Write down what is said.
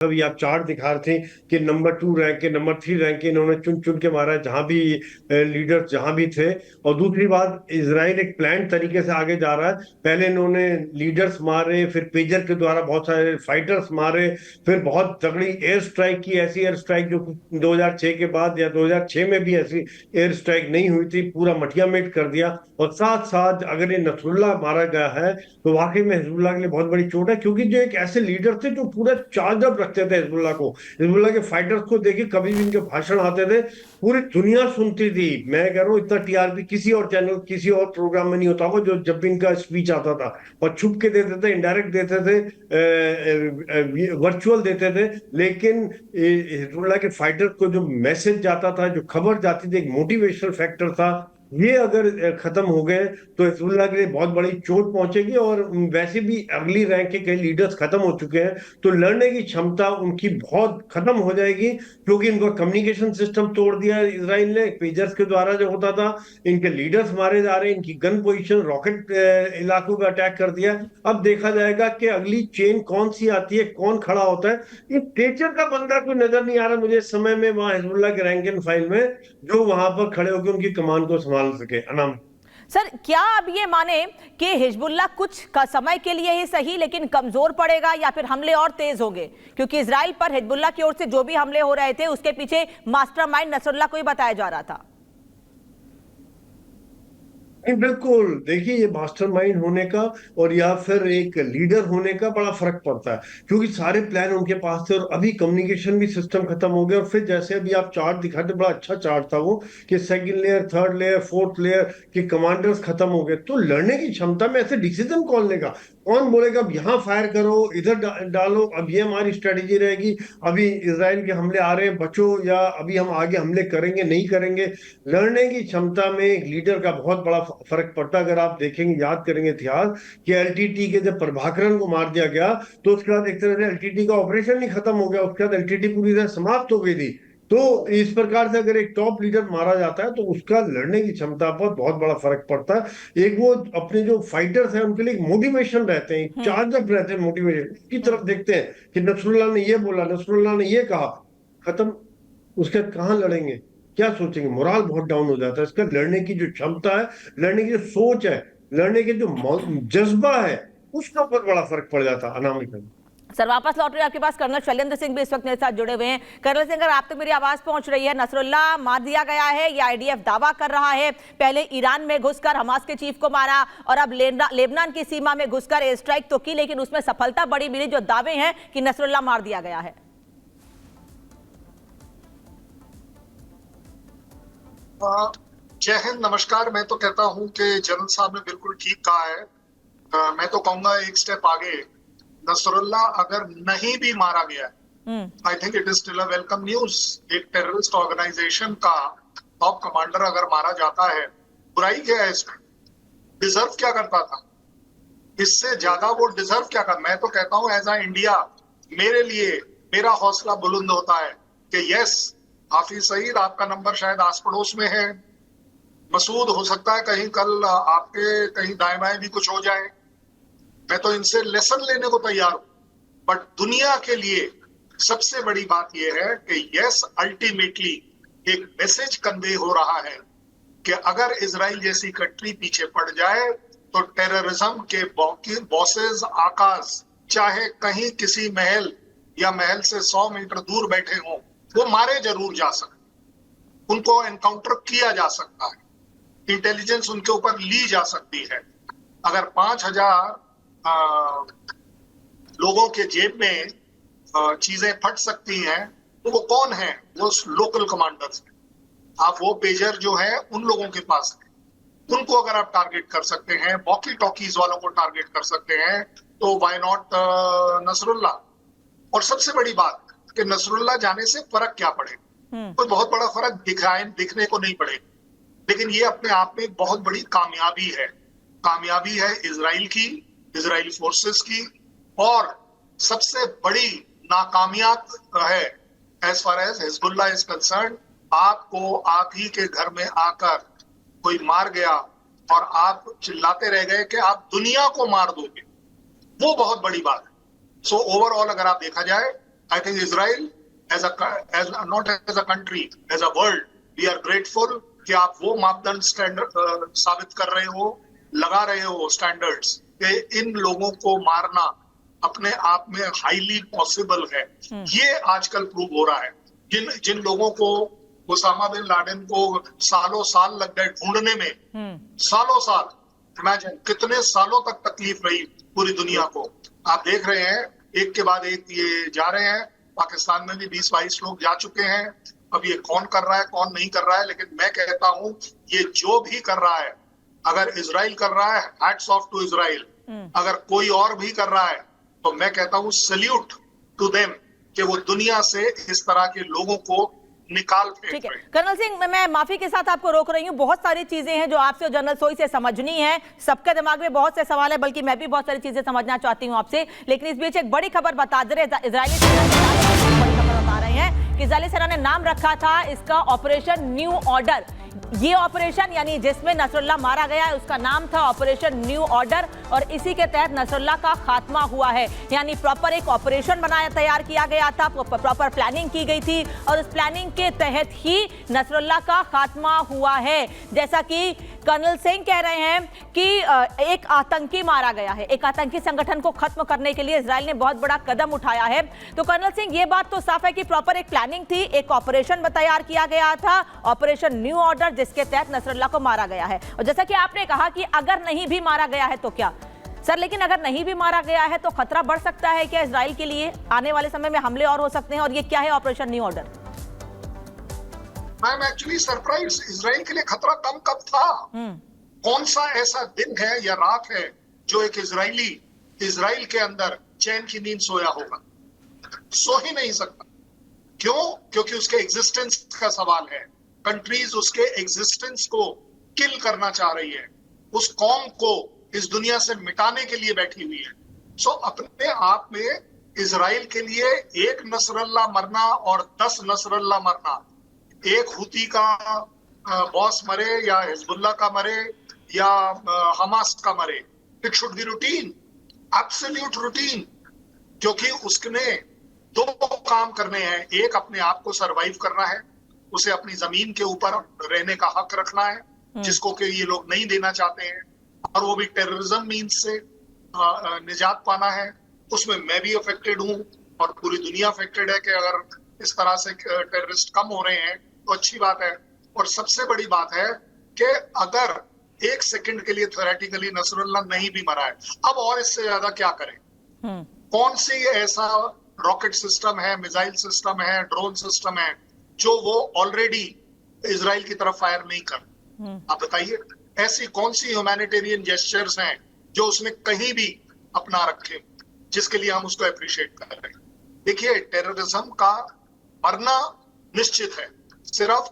अभी आप चार्ट दिखा रहे थे कि नंबर 2 रैंक के, नंबर 3 रैंक के इन्होंने चुन चुन के मारा है, जहां भी लीडर जहां भी थे। और दूसरी बात, इसराइल एक प्लान तरीके से आगे जा रहा है। पहले इन्होंने लीडर्स मारे, फिर पेजर के द्वारा बहुत सारे फाइटर्स मारे, फिर बहुत तगड़ी एयर स्ट्राइक की, ऐसी एयर स्ट्राइक जो 2006 के बाद या 2006 में भी ऐसी एयर स्ट्राइक नहीं हुई थी, पूरा मटियामेट कर दिया। और साथ साथ अगर ये नसरुल्लाह मारा गया है तो वाकई में हिजबुल्लाह के लिए बहुत बड़ी चोट है, क्योंकि जो एक ऐसे लीडर थे जो पूरा चार्ज अप रखते थे हिजबुल्लाह को। हिजबुल्लाह के फाइटर्स को देखिए, कभी भी इनके भाषण आते थे पूरी दुनिया सुनती थी। मैं कह रहा हूँ इतना टीआरपी किसी और चैनल, किसी और प्रोग्राम में नहीं होता होगा जो जब भी इनका स्पीच आता था। और छुप के देते थे, इनडायरेक्ट देते थे, वर्चुअल देते थे, लेकिन हिजबुल्लाह के फाइटर्स को जो मैसेज जाता था, जो खबर जाती थी, एक मोटिवेशनल फैक्टर था। ये अगर खत्म हो गए तो हिजबुल्लाह के लिए बहुत बड़ी चोट पहुंचेगी। और वैसे भी अगली रैंक के कई लीडर्स खत्म हो चुके हैं, तो लड़ने की क्षमता उनकी बहुत खत्म हो जाएगी, क्योंकि इनका कम्युनिकेशन सिस्टम तोड़ दिया है इसराइल ने। पेजर्स के द्वारा जो होता था, इनके लीडर्स मारे जा रहे हैं, इनकी गन पोजीशन, रॉकेट इलाकों पे अटैक कर दिया। अब देखा जाएगा कि अगली चेन कौन सी आती है, कौन खड़ा होता है। ये टीचर का बंदा कोई नजर नहीं आ रहा मुझे इस समय में वहां हिजबुल्लाह के रैंक एंड फाइल में, जो वहां पर खड़े होकर उनकी कमान को संभाल सके। अनाम सर, क्या अब ये माने कि हिजबुल्लाह कुछ का समय के लिए ही सही लेकिन कमजोर पड़ेगा, या फिर हमले और तेज होंगे? क्योंकि इजराइल पर हिजबुल्लाह की ओर से जो भी हमले हो रहे थे उसके पीछे मास्टरमाइंड नसरुल्लाह को ही बताया जा रहा था। नहीं, बिल्कुल। देखिए, ये मास्टरमाइंड होने का और या फिर एक लीडर होने का बड़ा फर्क पड़ता है, क्योंकि सारे प्लान उनके पास थे और अभी कम्युनिकेशन भी सिस्टम खत्म हो गया। और फिर जैसे अभी आप चार्ट दिखाते, बड़ा अच्छा चार्ट था वो, कि second layer, third layer, fourth layer के कमांडर्स खत्म हो गए। तो लड़ने की क्षमता में ऐसे डिसीजन कौन लेगा? कौन बोलेगा अब यहाँ फायर करो, इधर डालो, अब ये हमारी स्ट्रेटेजी रहेगी, अभी इसराइल के हमले आ रहे हैं, बचो, या अभी हम आगे हमले करेंगे, नहीं करेंगे? लड़ने की क्षमता में एक लीडर का बहुत बड़ा फर्क पड़ता है। अगर आप देखेंगे, याद करेंगे इतिहास, कि एलटीटी के जब प्रभाकरन को मार दिया गया, तो उसके बाद एक तरह से एलटीटी का ऑपरेशन ही खत्म हो गया, उसके बाद एलटीटी पूरी तरह समाप्त हो गई थी। तो इस प्रकार से अगर एक टॉप लीडर मारा जाता है तो उसका लड़ने की क्षमता पर बहुत बड़ा फर्क पड़ता है। एक वो अपने जो फाइटर्स हैं उनके लिए एक मोटिवेशन रहते हैं, चार्ज अप रहते हैं, मोटिवेशन की तरफ देखते हैं कि नसरुल्लाह ने ये बोला, नसरुल्लाह ने ये कहा, खत्म। उसके बाद कहाँ लड़ेंगे, क्या सोचेंगे? मोराल बहुत डाउन हो जाता है। इसका लड़ने की जो क्षमता है, लड़ने की जो सोच है, लड़ने के जो जज्बा है, उसका ऊपर बड़ा फर्क पड़ जाता है। अनामिका सर, वापस लौट रहे हैं आपके पास। कर्नल शैलेंद्र सिंह भी इस वक्त मेरे साथ जुड़े हुए हैं। कर्नल सिंह, अगर आप तक मेरी आवाज पहुंच रही है, नसरुल्लाह मार दिया गया है, ये आईडीएफ दावा कर रहा है। पहले ईरान में घुसकर हमास के चीफ को मारा और अब लेबनान की सीमा में घुसकर एयर स्ट्राइक तो की, लेकिन उसमें सफलता बड़ी मिली। जो दावे हैं कि नसरुल्लाह मार दिया गया है। जय हिंद, नमस्कार। मैं तो कहता हूं कि जनरल साहब ने बिल्कुल ठीक कहा है। मैं तो कहूंगा एक स्टेप आगे, नसरुल्लाह अगर नहीं भी मारा गया, I think it is still a welcome news. एक टेररिस्ट ऑर्गेनाइजेशन का टॉप कमांडर अगर मारा जाता है, बुराई क्या है इसमें? डिजर्व क्या करता था? इससे ज्यादा वो डिजर्व क्या कर? मैं तो कहता हूं एज अ इंडिया, मेरे लिए मेरा हौसला बुलंद होता है कि यस, हाफिज सईद आपका नंबर शायद आस पड़ोस में है, मसूद हो सकता है कहीं कल आपके कहीं दाएं बाएं भी कुछ हो जाए। मैं तो इनसे लेसन लेने को तैयार हूं। बट दुनिया के लिए सबसे बड़ी बात यह है कि यस, अल्टीमेटली एक मैसेज कन्वे हो रहा है कि अगर इजराइल जैसी कंट्री पीछे पड़ जाए तो टेररिज्म के बॉसेस, आकाश, चाहे कहीं किसी महल या महल से 100 मीटर दूर बैठे हों, वो मारे जरूर जा सकते, उनको एनकाउंटर किया जा सकता है, इंटेलिजेंस उनके ऊपर ली जा सकती है। अगर 5000 लोगों के जेब में चीजें फट सकती हैं, तो वो कौन है? वो लोकल कमांडर्स हैं। आप वो पेजर जो है उन लोगों के पास है, उनको अगर आप टारगेट कर सकते हैं, वॉकी टॉकीज वालों को टारगेट कर सकते हैं, तो व्हाई नॉट नसरुल्लाह? और सबसे बड़ी बात कि नसरुल्लाह जाने से फर्क क्या पड़ेगा? कोई बहुत बड़ा फर्क दिखने को नहीं पड़ेगा, लेकिन ये अपने आप में बहुत बड़ी कामयाबी है। कामयाबी है इजराइल की, इजराइली फोर्सेस की, और सबसे बड़ी नाकामयाब है as far as Hezbollah is concern. आपको आप ही के घर में आकर कोई मार गया और आप चिल्लाते रह गए कि आप दुनिया को मार दोगे, वो बहुत बड़ी बात है। सो ओवरऑल अगर आप देखा जाए, I think Israel as not as a country, as a world, we are grateful कि आप वो मापदंड स्टैंडर्ड साबित कर रहे हो, लगा रहे हो स्टैंडर्ड्स कि इन लोगों को मारना अपने आप में हाईली पॉसिबल है। ये आजकल प्रूव हो रहा है। जिन लोगों को ओसामा बिन लादेन को सालों साल लग गए ढूंढने में, सालों साल, इमेजिन कितने सालों तक तकलीफ रही पूरी दुनिया को। आप देख रहे हैं एक के बाद एक ये जा रहे हैं। पाकिस्तान में भी 20-22 लोग जा चुके हैं। अब ये कौन कर रहा है कौन नहीं कर रहा है, लेकिन मैं कहता हूं ये जो भी कर रहा है, अगर इजराइल कर रहा है, हैट्स ऑफ टू इजराइल। अगर कोई और भी कर रहा है तो मैं कहता हूं सल्यूट टू देम कि वो दुनिया से इस तरह के लोगों को निकाल फेंक ठीक है। रहे हैं। कर्नल सिंह, मैं माफी के साथ आपको रोक रही हूँ। बहुत सारी चीजें हैं जो आपसे और जनरल सोई से समझनी है। सबके दिमाग में बहुत से सवाल है, बल्कि मैं भी बहुत सारी चीजें समझना चाहती हूँ आपसे। लेकिन इस बीच एक बड़ी खबर बता दे रहे, इजरायली सेना बड़ी खबर बता रहे हैं कि इजरायली सेना ने नाम रखा था इसका ऑपरेशन न्यू ऑर्डर। ये ऑपरेशन यानी जिसमें नसरुल्लाह मारा गया है उसका नाम था ऑपरेशन न्यू ऑर्डर, और इसी के तहत नसरुल्लाह का खात्मा हुआ है। यानी प्रॉपर एक ऑपरेशन तैयार किया गया था, प्रॉपर प्लानिंग की गई थी, और उस प्लानिंग के तहत ही नसरुल्लाह का खात्मा हुआ है। जैसा कि कर्नल सिंह कह रहे हैं कि एक आतंकी मारा गया है, एक आतंकी संगठन को खत्म करने के लिए इजराइल ने बहुत बड़ा कदम उठाया है। तो कर्नल सिंह, ये बात तो साफ है कि प्रॉपर एक प्लानिंग थी, एक ऑपरेशन तैयार किया गया था, ऑपरेशन न्यू ऑर्डर, जिसके तहत नसरुल्लाह को मारा गया है। और जैसा कि आपने कहा कि अगर नहीं भी मारा गया है तो क्या सर, लेकिन अगर नहीं भी मारा गया है तो खतरा बढ़ सकता है क्या इजराइल के लिए? आने वाले समय में हमले और हो सकते हैं, और ये क्या है operation new order? I am actually surprise, Israel के लिए खतरा कम कब था? कौन सा ऐसा दिन है या रात है जो एक इजरायली इजराइल के अंदर चैन की नींद सोया होगा? सो ही नहीं सकता। क्यों? क्योंकि उसके एग्जिस्टेंस का सवाल है। कंट्रीज उसके एग्जिस्टेंस को किल करना चाह रही है, उस कौम को इस दुनिया से मिटाने के लिए बैठी हुई है। सो अपने आप में इजराइल के लिए एक नसरुल्लाह मरना और 10 नसरुल्लाह मरना, एक हुती का बॉस मरे या हिजबुल्लाह का मरे या हमास का मरे, it should be routine, absolute routine. क्योंकि उसने 2 काम करने हैं। एक, अपने आप को सरवाइव करना है, उसे अपनी जमीन के ऊपर रहने का हक रखना है, जिसको कि ये लोग नहीं देना चाहते हैं, और वो भी टेररिज्म मीन्स से निजात पाना है। उसमें मैं भी अफेक्टेड हूँ और पूरी दुनिया अफेक्टेड है कि अगर इस तरह से टेररिस्ट कम हो रहे हैं तो अच्छी बात है। और सबसे बड़ी बात है कि अगर 1 सेकंड के लिए थ्योरेटिकली नसरुल्लाह नहीं भी मरा है, अब और इससे ज्यादा क्या करें? कौन सी ऐसा रॉकेट सिस्टम है, मिसाइल सिस्टम है, ड्रोन सिस्टम है जो वो ऑलरेडी इजराइल की तरफ फायर नहीं कर? आप बताइए, ऐसी कौन सी ह्यूमैनिटेरियन जेस्चर्स हैं जो उसने कहीं भी अपना रखे, जिसके लिए हम उसको अप्रिशिएट कर रहे हैं? देखिए, टेररिज्म का मरना निश्चित है, सिर्फ